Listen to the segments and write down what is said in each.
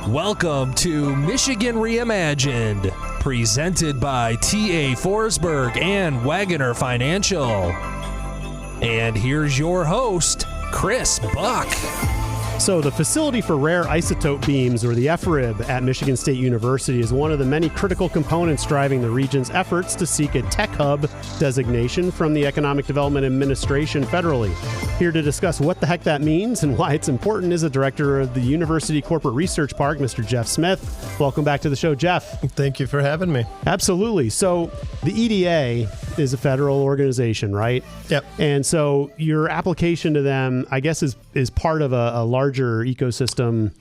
Welcome to Michigan Reimagined, presented by T.A. Forsberg and Wagoner Financial. And here's your host, Chris Buck. So the facility for Rare Isotope Beams, or the FRIB, at Michigan State University is one of the many critical components driving the region's efforts to seek a tech hub designation from the Economic Development Administration federally. Here to discuss what the heck that means and why it's important is the director of the University Corporate Research Park, Mr. Jeff Smith. Welcome back to the show, Jeff. Thank you for having me. Absolutely. So the EDA is a federal organization, right? Yep. And so your application to them, I guess, is part of a larger ecosystem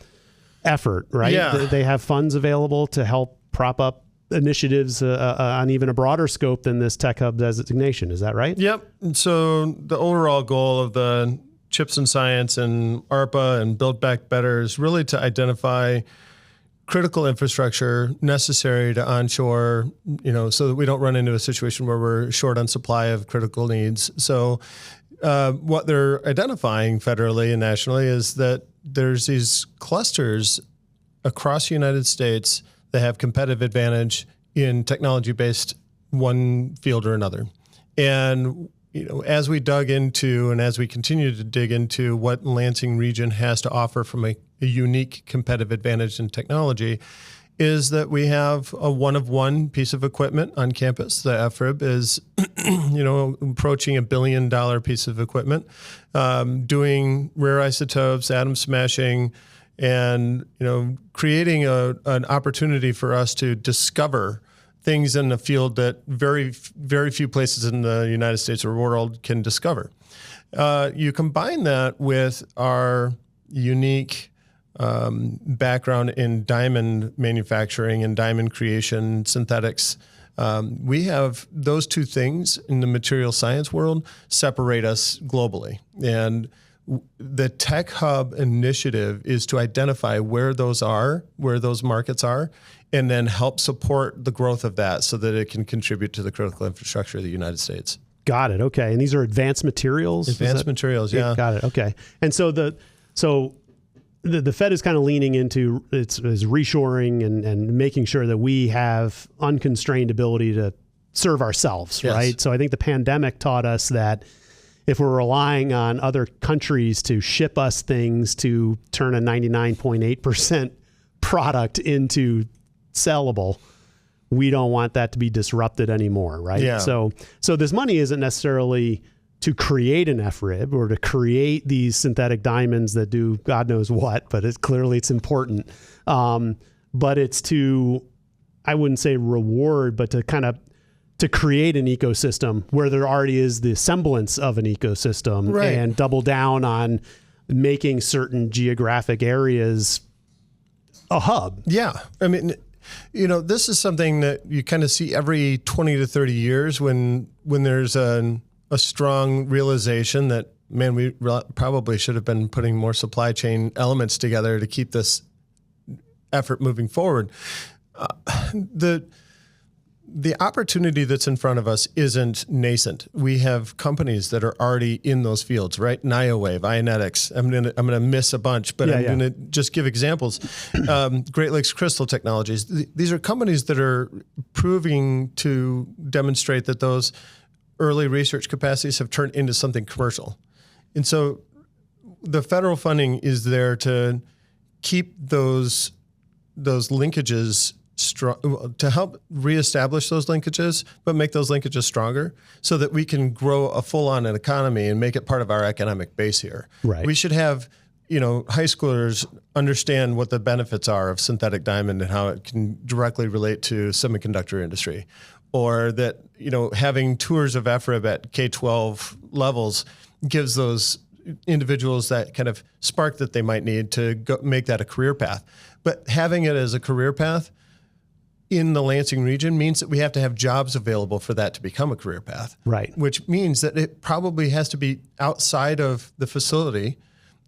effort, right? Yeah. They have funds available to help prop up initiatives on even a broader scope than this tech hub designation. Is that right? Yep. So the overall goal of the CHIPS and Science and ARPA and Build Back Better is really to identify critical infrastructure necessary to onshore, so that we don't run into a situation where we're short on supply of critical needs. So what they're identifying federally and nationally is that there's these clusters across the United States that have competitive advantage in technology-based one field or another. And as we dug into and as we continue to dig into what Lansing region has to offer from a unique competitive advantage in technology, is that we have a one-of-one piece of equipment on campus. The FRIB is, approaching $1 billion piece of equipment, doing rare isotopes, atom smashing, and creating an opportunity for us to discover things in the field that very, very few places in the United States or world can discover. You combine that with our unique background in diamond manufacturing and diamond creation, synthetics. We have those two things in the material science world separate us globally. And the Tech Hub initiative is to identify where those markets are, and then help support the growth of that so that it can contribute to the critical infrastructure of the United States. Got it. Okay. And these are advanced materials? Advanced materials, yeah. Got it. Okay. And so the Fed is kind of leaning into its reshoring and making sure that we have unconstrained ability to serve ourselves, yes. Right? So I think the pandemic taught us that if we're relying on other countries to ship us things to turn a 99.8% product into sellable, we don't want that to be disrupted anymore, right? Yeah. So this money isn't necessarily to create an FRIB or to create these synthetic diamonds that do God knows what, but it's important. But it's to, I wouldn't say reward, but to create an ecosystem where there already is the semblance of an ecosystem, right, and double down on making certain geographic areas a hub. Yeah. I mean, this is something that you kind of see every 20 to 30 years when there's a strong realization that, man, we probably should have been putting more supply chain elements together to keep this effort moving forward. The opportunity that's in front of us isn't nascent. We have companies that are already in those fields, right? Niowave, Ionetics. I'm gonna miss a bunch, but I'm gonna just give examples. Great Lakes Crystal Technologies. These are companies that are proving to demonstrate that those early research capacities have turned into something commercial. And so the federal funding is there to keep those linkages strong, to help reestablish those linkages, but make those linkages stronger so that we can grow a full-on economy and make it part of our economic base here. Right. We should have, high schoolers understand what the benefits are of synthetic diamond and how it can directly relate to semiconductor industry. Or that, having tours of FRIB at K-12 levels gives those individuals that kind of spark that they might need to make that a career path. But having it as a career path in the Lansing region means that we have to have jobs available for that to become a career path. Right. Which means that it probably has to be outside of the facility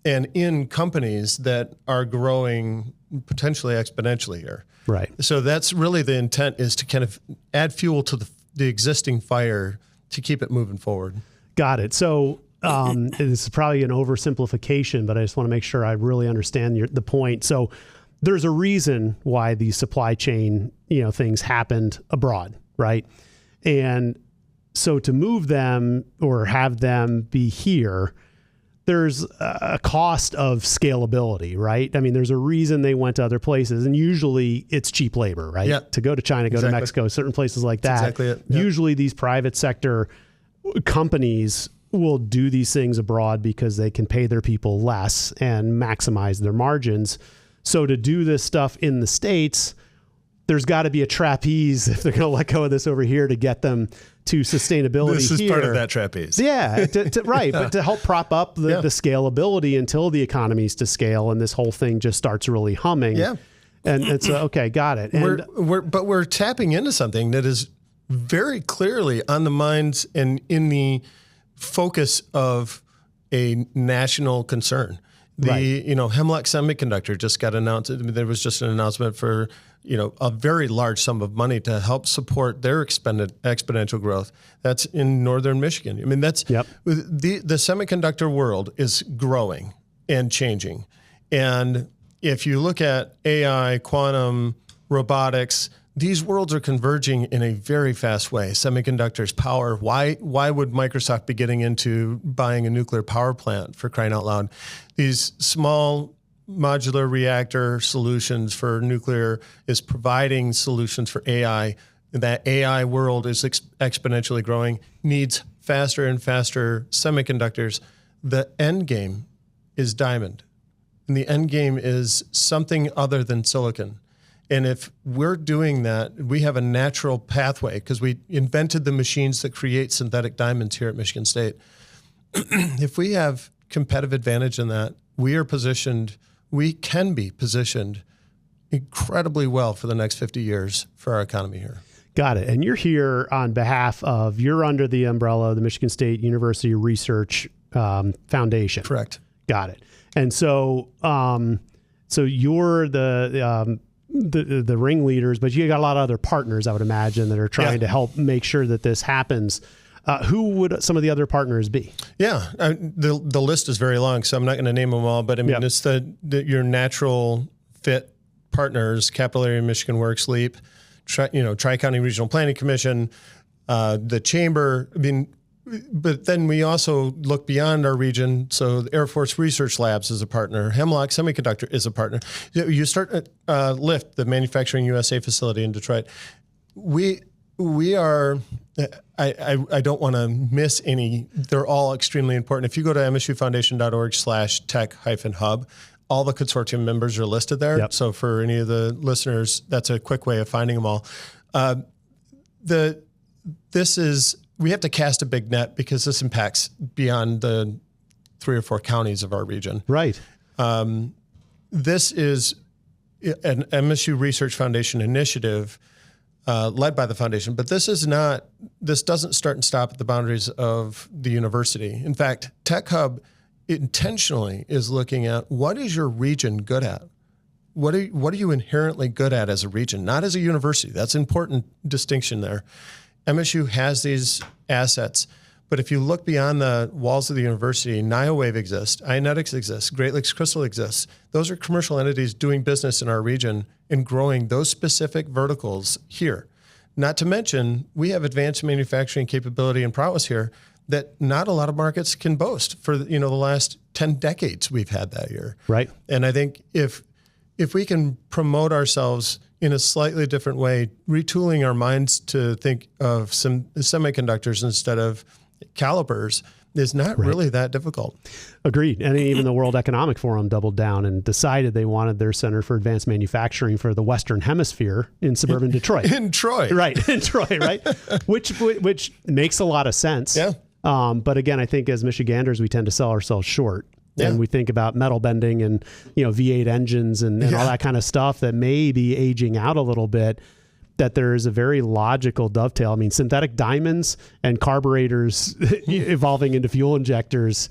and in companies that are growing potentially exponentially here. Right. So that's really the intent, is to kind of add fuel to the existing fire to keep it moving forward. Got it. So this is probably an oversimplification, but I just want to make sure I really understand the point. So there's a reason why these supply chain, things happened abroad, right? And so to move them or have them be here, there's a cost of scalability, right? I mean, there's a reason they went to other places, and usually it's cheap labor, right? Yeah. To go to China, go to Mexico, certain places like that. That's exactly it. Yep. Usually these private sector companies will do these things abroad because they can pay their people less and maximize their margins. So to do this stuff in the States, there's got to be a trapeze if they're going to let go of this over here to get them to sustainability. This is here. part of that trapeze. Yeah, right. But to help prop up the scalability until the economy's to scale and this whole thing just starts really humming. Yeah. And it's okay, got it. And we're tapping into something that is very clearly on the minds and in the focus of a national concern. Hemlock Semiconductor just got announced. There was just an announcement for, a very large sum of money to help support their exponential growth. That's in northern Michigan. I mean, the semiconductor world is growing and changing. And if you look at AI, quantum, robotics, these worlds are converging in a very fast way. Semiconductors, power. Why would Microsoft be getting into buying a nuclear power plant, for crying out loud? These small modular reactor solutions for nuclear is providing solutions for AI. That AI world is exponentially growing, needs faster and faster semiconductors. The end game is diamond. And the end game is something other than silicon. And if we're doing that, we have a natural pathway because we invented the machines that create synthetic diamonds here at Michigan State. If we have competitive advantage in that, we can be positioned incredibly well for the next 50 years for our economy here. Got it. And you're here on behalf of, you're under the umbrella of the Michigan State University Research Foundation. Correct. Got it. And so, so you're the ringleaders, but you got a lot of other partners, I would imagine, that are trying to help make sure that this happens. Who would some of the other partners be? Yeah, the list is very long, so I'm not going to name them all. But I mean, it's your natural fit partners: Capital Area Michigan Works, LEAP, Tri-County Regional Planning Commission, the Chamber. I mean, but then we also look beyond our region. So the Air Force Research Labs is a partner. Hemlock Semiconductor is a partner. You start at LIFT, the Manufacturing USA facility in Detroit. We are, I don't want to miss any. They're all extremely important. If you go to msufoundation.org/tech-hub, all the consortium members are listed there. Yep. So for any of the listeners, that's a quick way of finding them all. We have to cast a big net because this impacts beyond the 3 or 4 counties of our region. Right. This is an MSU Research Foundation initiative led by the foundation, but this doesn't start and stop at the boundaries of the university. In fact, Tech Hub intentionally is looking at what is your region good at? What are you inherently good at as a region, not as a university? That's an important distinction there. MSU has these assets, but if you look beyond the walls of the university, NioWave exists, Ionetics exists, Great Lakes Crystal exists. Those are commercial entities doing business in our region and growing those specific verticals here. Not to mention, we have advanced manufacturing capability and prowess here that not a lot of markets can boast. For the last 10 decades, we've had that here. Right. And I think if we can promote ourselves in a slightly different way, retooling our minds to think of some semiconductors instead of calipers is not really that difficult. Agreed. And even the World Economic Forum doubled down and decided they wanted their Center for Advanced Manufacturing for the Western Hemisphere in suburban Detroit. In Troy. Right. In Troy, right? which makes a lot of sense. Yeah. But again, I think as Michiganders, we tend to sell ourselves short. Yeah. And we think about metal bending and, V8 engines and all that kind of stuff that may be aging out a little bit, that there is a very logical dovetail. I mean, synthetic diamonds and carburetors evolving into fuel injectors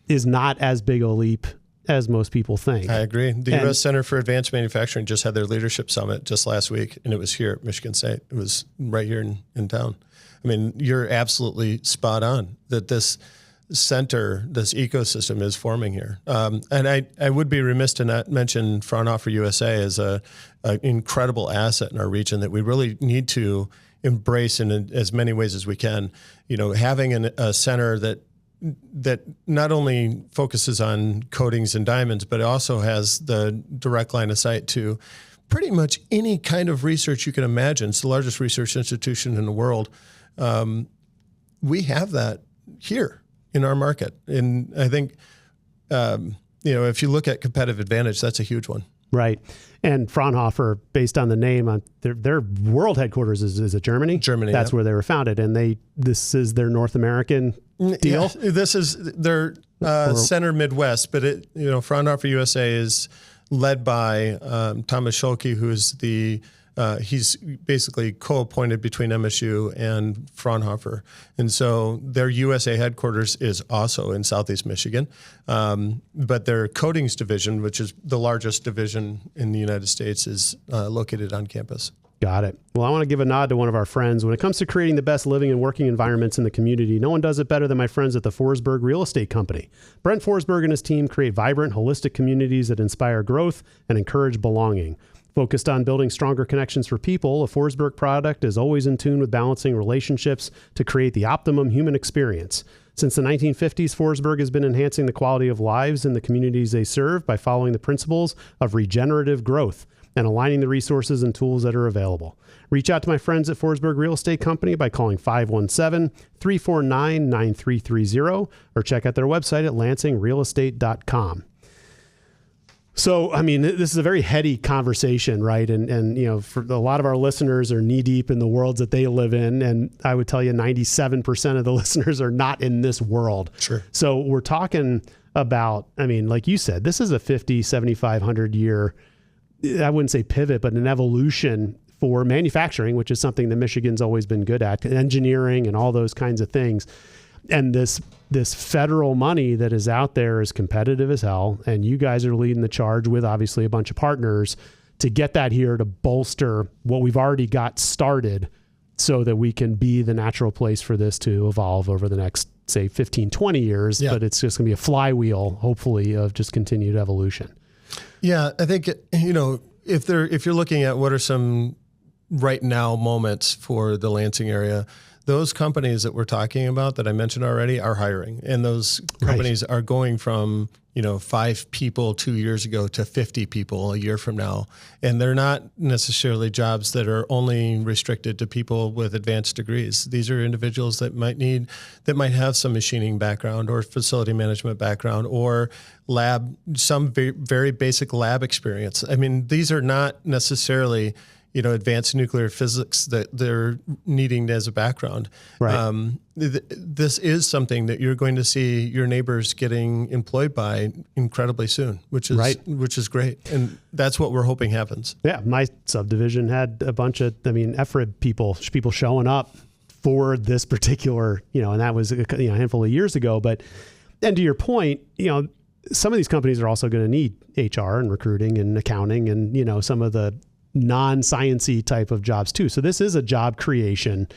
is not as big a leap as most people think. I agree. The U.S. Center for Advanced Manufacturing just had their leadership summit just last week, and it was here at Michigan State. It was right here in town. I mean, you're absolutely spot on that this center, this ecosystem is forming here. And I would be remiss to not mention Fraunhofer USA as an incredible asset in our region that we really need to embrace in as many ways as we can. Having a center that not only focuses on coatings and diamonds, but also has the direct line of sight to pretty much any kind of research you can imagine. It's the largest research institution in the world. We have that here in our market. And I think, if you look at competitive advantage, that's a huge one. Right. And Fraunhofer, based on the name, their world headquarters is at Germany. That's where they were founded. And this is their North American deal? Yeah, this is their center Midwest, but Fraunhofer USA is led by Thomas Schulke, who's he's basically co-appointed between MSU and Fraunhofer. And so their USA headquarters is also in Southeast Michigan. But their coatings division, which is the largest division in the United States, is located on campus. Got it. Well, I want to give a nod to one of our friends. When it comes to creating the best living and working environments in the community, no one does it better than my friends at the Forsberg Real Estate Company. Brent Forsberg and his team create vibrant, holistic communities that inspire growth and encourage belonging. Focused on building stronger connections for people, a Forsberg product is always in tune with balancing relationships to create the optimum human experience. Since the 1950s, Forsberg has been enhancing the quality of lives in the communities they serve by following the principles of regenerative growth and aligning the resources and tools that are available. Reach out to my friends at Forsberg Real Estate Company by calling 517-349-9330 or check out their website at lansingrealestate.com. So, this is a very heady conversation, right? And for a lot of our listeners are knee deep in the worlds that they live in. And I would tell you 97% of the listeners are not in this world. Sure. So we're talking about, like you said, this is a 50, 75, 100 year, I wouldn't say pivot, but an evolution for manufacturing, which is something that Michigan's always been good at, engineering and all those kinds of things. And this federal money that is out there is competitive as hell. And you guys are leading the charge with obviously a bunch of partners to get that here to bolster what we've already got started so that we can be the natural place for this to evolve over the next, say, 15, 20 years. Yeah. But it's just going to be a flywheel, hopefully, of just continued evolution. Yeah, I think, if you're looking at what are some right now moments for the Lansing area, those companies that we're talking about that I mentioned already are hiring. And those companies are going from, 5 people 2 years ago to 50 people a year from now. And they're not necessarily jobs that are only restricted to people with advanced degrees. These are individuals that might have some machining background or facility management background or some very, very basic lab experience. These are not necessarily advanced nuclear physics that they're needing as a background. Right. This is something that you're going to see your neighbors getting employed by incredibly soon, which is great. And that's what we're hoping happens. Yeah. My subdivision had a bunch of, FRIB people showing up for this particular, and that was a handful of years ago. And to your point, some of these companies are also going to need HR and recruiting and accounting and, some of the non-sciencey type of jobs too. So this is a job creation,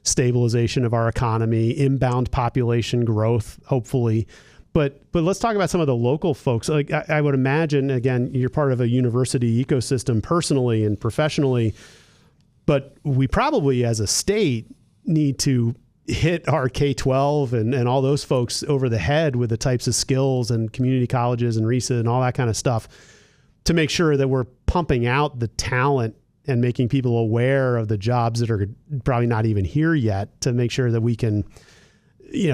stabilization of our economy, inbound population growth, hopefully. But let's talk about some of the local folks. Like I would imagine, again, you're part of a university ecosystem personally and professionally, but we probably as a state need to hit our K-12 and all those folks over the head with the types of skills and community colleges and RISA and all that kind of stuff to make sure that we're pumping out the talent and making people aware of the jobs that are probably not even here yet to make sure that we can,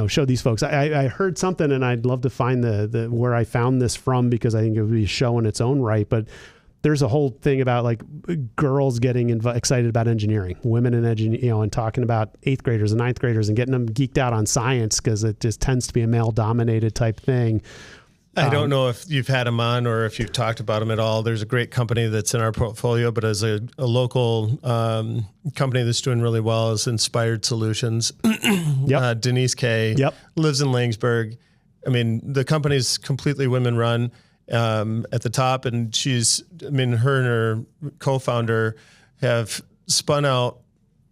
show these folks. I heard something and I'd love to find the where I found this from because I think it would be a show in its own right. But there's a whole thing about like girls getting excited about engineering, women in engineering, and talking about 8th graders and 9th graders and getting them geeked out on science because it just tends to be a male dominated type thing. I don't know if you've had them on or if you've talked about them at all. There's a great company that's in our portfolio, but as a local company that's doing really well is Inspired Solutions. Yep. Denise Kay lives in Langsburg. The company's completely women run at the top, and her and her co-founder have spun out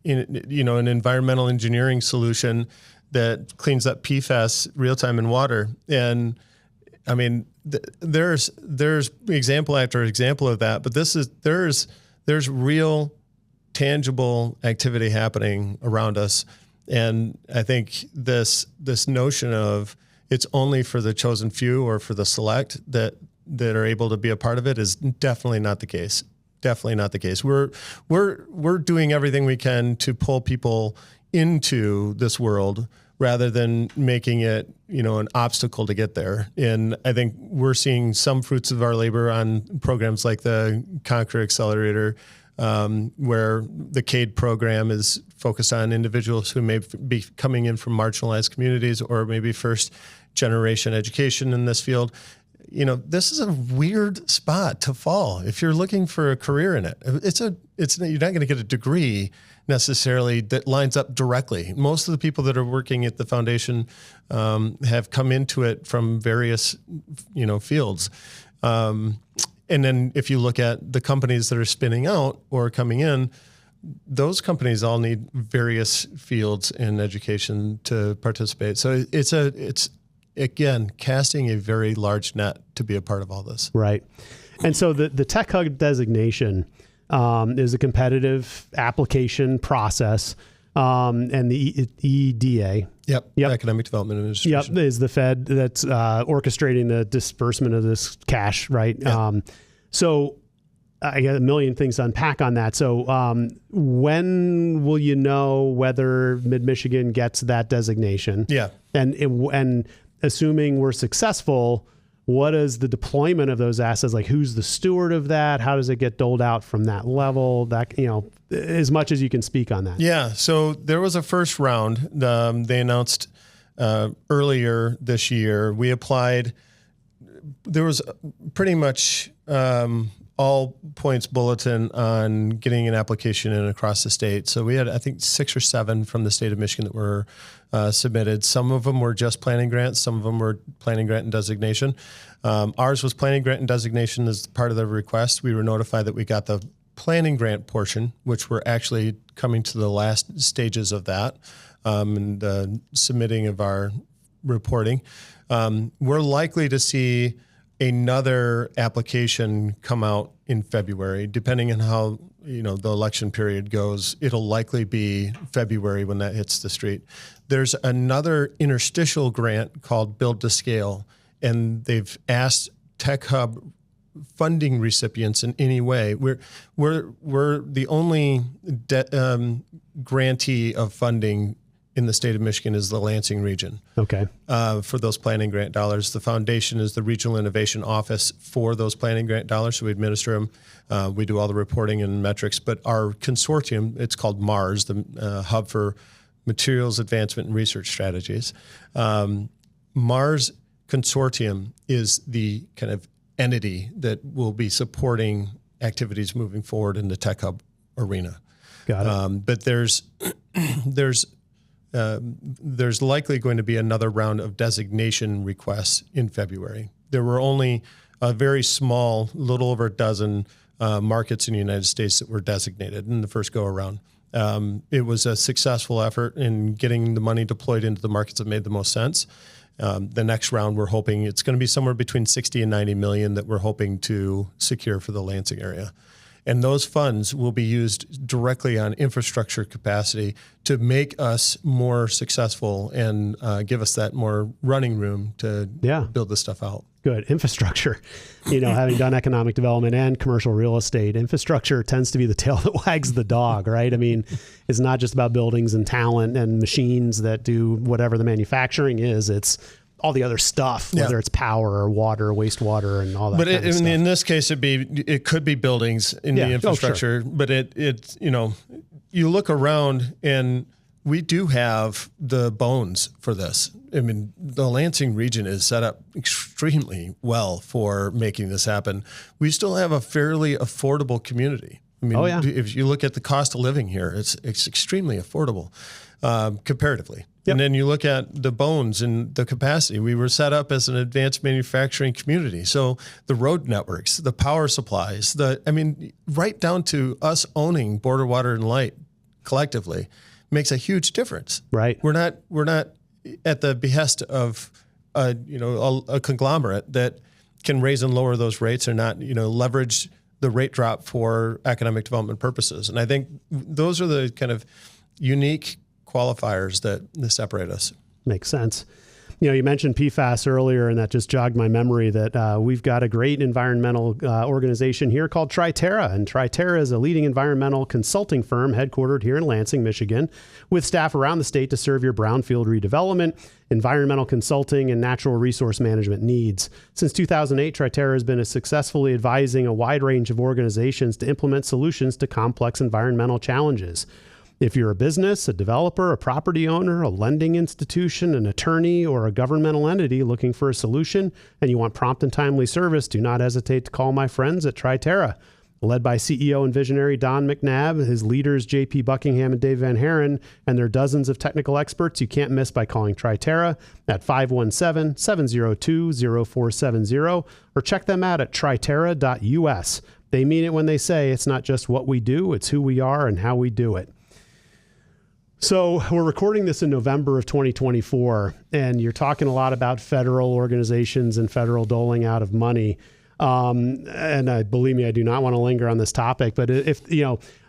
an environmental engineering solution that cleans up PFAS real time in water. And I mean, there's example after example of that, but there's real tangible activity happening around us. And I think this notion of it's only for the chosen few or for the select that are able to be a part of it is definitely not the case. Definitely not the case. We're doing everything we can to pull people into this world rather than making it, an obstacle to get there. And I think we're seeing some fruits of our labor on programs like the Conquer Accelerator, where the CADE program is focused on individuals who may be coming in from marginalized communities or maybe first generation education in this field. This is a weird spot to fall if you're looking for a career in it. You're not going to get a degree necessarily that lines up directly. Most of the people that are working at the foundation have come into it from various, fields. And then if you look at the companies that are spinning out or coming in, those companies all need various fields in education to participate. So it's again, casting a very large net to be a part of all this. Right. And so the Tech Hub designation is a competitive application process. And the EDA. Yep. Economic Development Administration. Yep. Is the Fed that's orchestrating the disbursement of this cash, right? Yep. So I got a million things to unpack on that. So when will you know whether Mid-Michigan gets that designation? Yeah. And assuming we're successful, what is the deployment of those assets? Like, who's the steward of that? How does it get doled out from that level? That, as much as you can speak on that. Yeah. So there was a first round. They announced earlier this year. We applied. There was pretty much all points bulletin on getting an application in across the state. So we had, I think, 6 or 7 from the state of Michigan that were submitted. Some of them were just planning grants. Some of them were planning grant and designation. Ours was planning grant and designation as part of the request. We were notified that we got the planning grant portion, which we're actually coming to the last stages of that, and the submitting of our reporting. We're likely to see another application come out in February, depending on how the election period goes. It'll likely be February when that hits the street. There's another interstitial grant called Build to Scale, and they've asked Tech Hub funding recipients in any way. We're the only grantee of funding in the state of Michigan is the Lansing region. Okay. For those planning grant dollars. The foundation is the Regional Innovation Office for those planning grant dollars, so we administer them. We do all the reporting and metrics, but our consortium, it's called MARS, the Hub for Materials Advancement and Research Strategies. MARS Consortium is the kind of entity that will be supporting activities moving forward in the Tech Hub arena. Got it. But there's likely going to be another round of designation requests in February. There were only a very small, little over a dozen markets in the United States that were designated in the first go around. It was a successful effort in getting the money deployed into the markets that made the most sense. The next round, we're hoping it's going to be somewhere between 60 and 90 million that we're hoping to secure for the Lansing area. And those funds will be used directly on infrastructure capacity to make us more successful and give us that more running room to build this stuff out. Good. Infrastructure, having done economic development and commercial real estate, infrastructure tends to be the tail that wags the dog, right? I mean, it's not just about buildings and talent and machines that do whatever the manufacturing is. It's all the other stuff, whether it's power or water, wastewater, and all that. But kind of stuff. In this case, it could be buildings in the infrastructure. Oh, sure. But it you look around and we do have the bones for this. I mean, the Lansing region is set up extremely well for making this happen. We still have a fairly affordable community. I mean, if you look at the cost of living here, it's extremely affordable comparatively. Yep. And then you look at the bones and the capacity. We were set up as an advanced manufacturing community. So the road networks, the power supplies, right down to us owning Border Water and Light collectively makes a huge difference. Right. We're not at the behest of a conglomerate that can raise and lower those rates or not, leverage the rate drop for economic development purposes. And I think those are the kind of unique qualifiers that separate us. Makes sense. You mentioned PFAS earlier, and that just jogged my memory that we've got a great environmental organization here called Triterra. And Triterra is a leading environmental consulting firm headquartered here in Lansing, Michigan, with staff around the state to serve your brownfield redevelopment, environmental consulting, and natural resource management needs. Since 2008, Triterra has been successfully advising a wide range of organizations to implement solutions to complex environmental challenges. If you're a business, a developer, a property owner, a lending institution, an attorney, or a governmental entity looking for a solution, and you want prompt and timely service, do not hesitate to call my friends at Triterra. Led by CEO and visionary Don McNabb, his leaders JP Buckingham and Dave Van Haren, and their dozens of technical experts you can't miss by calling Triterra at 517-702-0470 or check them out at triterra.us. They mean it when they say it's not just what we do, it's who we are and how we do it. So we're recording this in November of 2024, and you're talking a lot about federal organizations and federal doling out of money. And believe me, I do not want to linger on this topic, but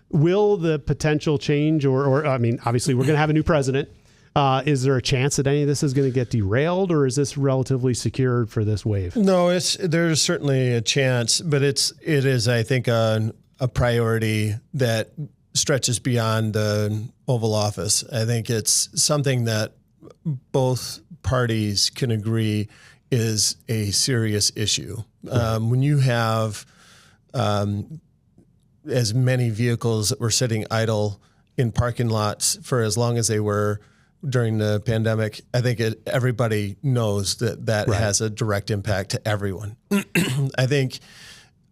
will the potential change or obviously we're going to have a new president. Is there a chance that any of this is going to get derailed, or is this relatively secured for this wave? No, there's certainly a chance, but it is, I think, a priority that stretches beyond the Oval Office. I think it's something that both parties can agree is a serious issue. Right. When you have as many vehicles that were sitting idle in parking lots for as long as they were during the pandemic, I think everybody knows that right. has a direct impact to everyone. I think,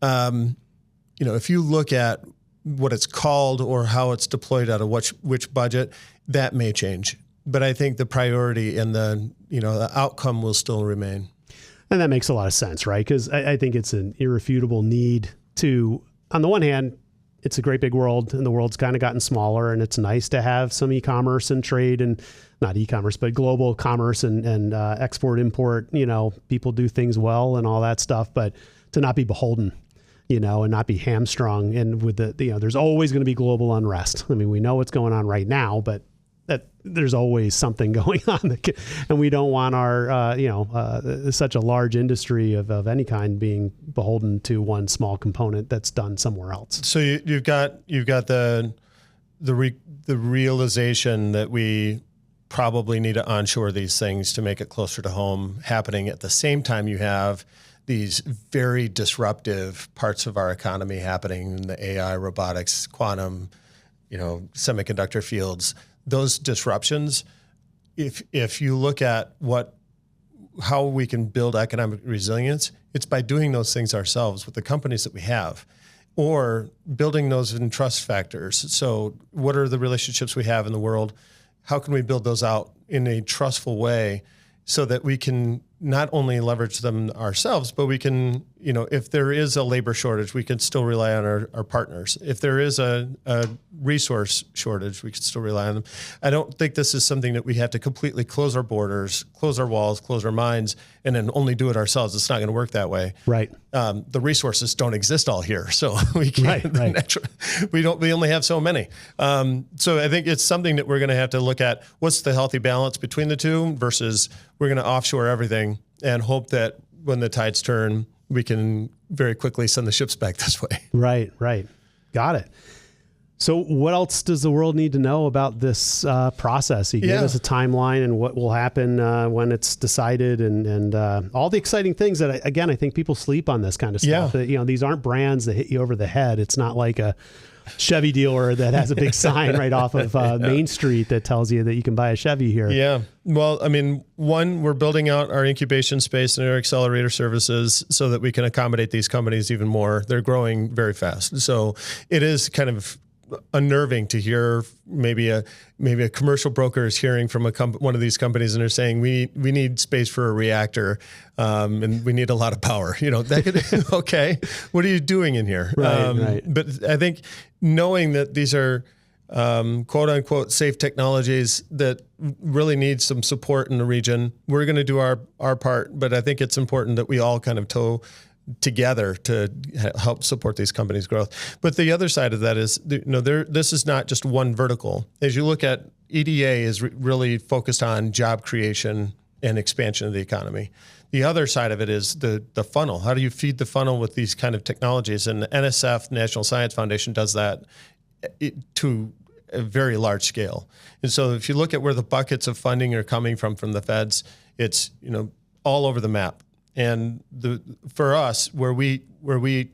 if you look at what it's called or how it's deployed out of which budget, that may change. But I think the priority and the outcome will still remain. And that makes a lot of sense, right? Because I think it's an irrefutable need to, on the one hand, it's a great big world and the world's kind of gotten smaller, and it's nice to have some e-commerce and trade, and not e-commerce, but global commerce and export, import, people do things well and all that stuff, but to not be beholden, and not be hamstrung. And with there's always going to be global unrest. I mean, we know what's going on right now, but that there's always something going on, and we don't want our, such a large industry of any kind being beholden to one small component that's done somewhere else. So you've got the realization that we probably need to onshore these things to make it closer to home happening at the same time you have these very disruptive parts of our economy happening in the AI, robotics, quantum, semiconductor fields. Those disruptions, if you look at how we can build economic resilience, it's by doing those things ourselves with the companies that we have, or building those in trust factors. So what are the relationships we have in the world? How can we build those out in a trustful way so that we can not only leverage them ourselves, but we can, if there is a labor shortage, we can still rely on our partners. If there is a resource shortage, we can still rely on them. I don't think this is something that we have to completely close our borders, close our walls, close our minds, and then only do it ourselves. It's not going to work that way. Right. The resources don't exist all here, so we can't. Right. We only have so many. So I think it's something that we're going to have to look at. What's the healthy balance between the two versus we're going to offshore everything and hope that when the tides turn, we can very quickly send the ships back this way. Right. Got it. So what else does the world need to know about this process? You gave us a timeline and what will happen when it's decided and all the exciting things that, again, I think people sleep on this kind of stuff. Yeah. These aren't brands that hit you over the head. It's not like a Chevy dealer that has a big sign right off of Main Street that tells you that you can buy a Chevy here. Yeah. Well, I mean, one, we're building out our incubation space and our accelerator services so that we can accommodate these companies even more. They're growing very fast. So it is kind of unnerving to hear maybe a commercial broker is hearing from one of these companies and they're saying we need space for a reactor and we need a lot of power. That could okay. What are you doing in here? Right. But I think knowing that these are quote unquote safe technologies that really need some support in the region. We're going to do our part, but I think it's important that we all kind of tow together to help support these companies' growth. But the other side of that is, this is not just one vertical. As you look at, EDA is really focused on job creation and expansion of the economy. The other side of it is the funnel. How do you feed the funnel with these kind of technologies? And the NSF, National Science Foundation, does that to a very large scale. And so if you look at where the buckets of funding are coming from the feds, it's all over the map. And for us, where we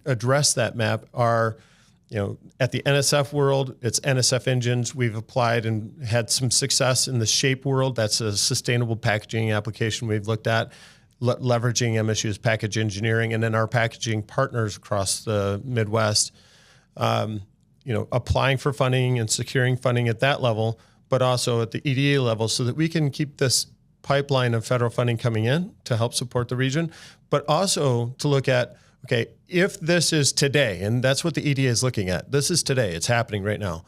address that map are, at the NSF world, it's NSF engines. We've applied and had some success in the SHAPE world. That's a sustainable packaging application we've looked at, leveraging MSU's package engineering, and then our packaging partners across the Midwest, applying for funding and securing funding at that level, but also at the EDA level, so that we can keep this pipeline of federal funding coming in to help support the region, but also to look at, okay, if this is today, and that's what the EDA is looking at, this is today, it's happening right now,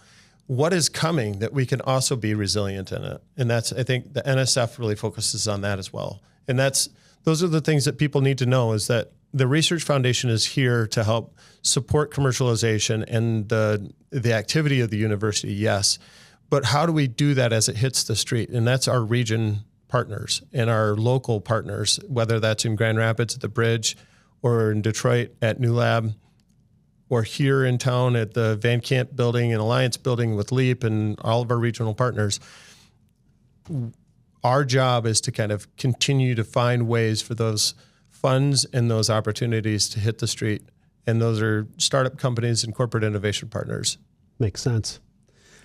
what is coming that we can also be resilient in it? And that's, I think the NSF really focuses on that as well. And those are the things that people need to know, is that the Research Foundation is here to help support commercialization and the activity of the university, yes, but how do we do that as it hits the street? And that's our region partners and our local partners, whether that's in Grand Rapids at the Bridge, or in Detroit at New Lab, or here in town at the Van Camp building and Alliance building with LEAP and all of our regional partners. Our job is to kind of continue to find ways for those funds and those opportunities to hit the street. And those are startup companies and corporate innovation partners. Makes sense.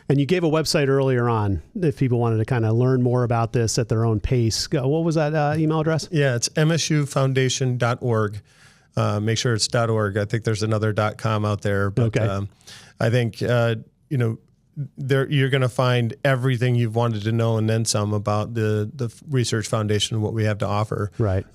And you gave a website earlier on if people wanted to kind of learn more about this at their own pace. What was that email address? Yeah, it's msufoundation.org. Make sure it's .org. I think there's another .com out there. But okay. I think, you're going to find everything you've wanted to know and then some about the Research Foundation and what we have to offer. Right.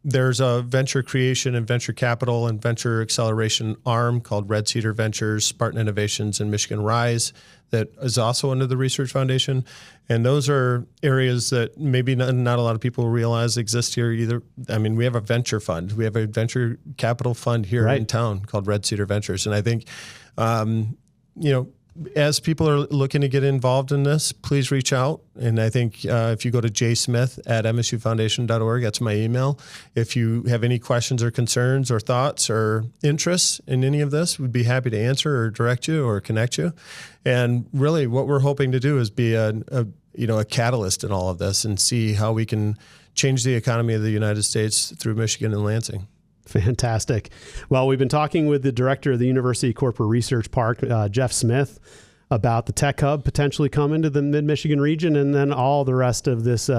There's a venture creation and venture capital and venture acceleration arm called Red Cedar Ventures, Spartan Innovations, and Michigan Rise that is also under the Research Foundation. And those are areas that maybe not a lot of people realize exist here either. I mean, we have a venture fund. We have a venture capital fund here in town called Red Cedar Ventures. And I think, as people are looking to get involved in this, please reach out. And I think if you go to jsmith@msufoundation.org, that's my email. If you have any questions or concerns or thoughts or interests in any of this, we'd be happy to answer or direct you or connect you. And really what we're hoping to do is be a catalyst in all of this and see how we can change the economy of the United States through Michigan and Lansing. Fantastic. Well, we've been talking with the director of the University Corporate Research Park, Jeff Smith, about the Tech Hub potentially coming to the Mid-Michigan region, and then all the rest of this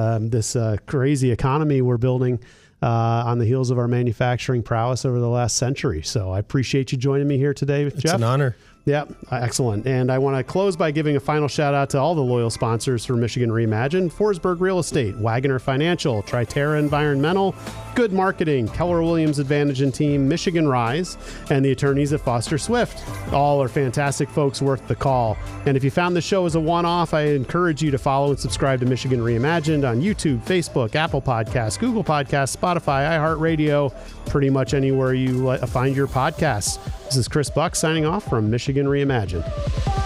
crazy economy we're building on the heels of our manufacturing prowess over the last century. So I appreciate you joining me here today, Jeff. It's an honor. Yeah, excellent. And I want to close by giving a final shout out to all the loyal sponsors for Michigan Reimagined: Forsberg Real Estate, Wagoner Financial, Triterra Environmental, Good Marketing, Keller Williams Advantage and Team, Michigan Rise, and the attorneys at Foster Swift. All are fantastic folks worth the call. And if you found the show as a one-off, I encourage you to follow and subscribe to Michigan Reimagined on YouTube, Facebook, Apple Podcasts, Google Podcasts, Spotify, iHeartRadio, pretty much anywhere you find your podcasts. This is Chris Buck signing off from Michigan Reimagined.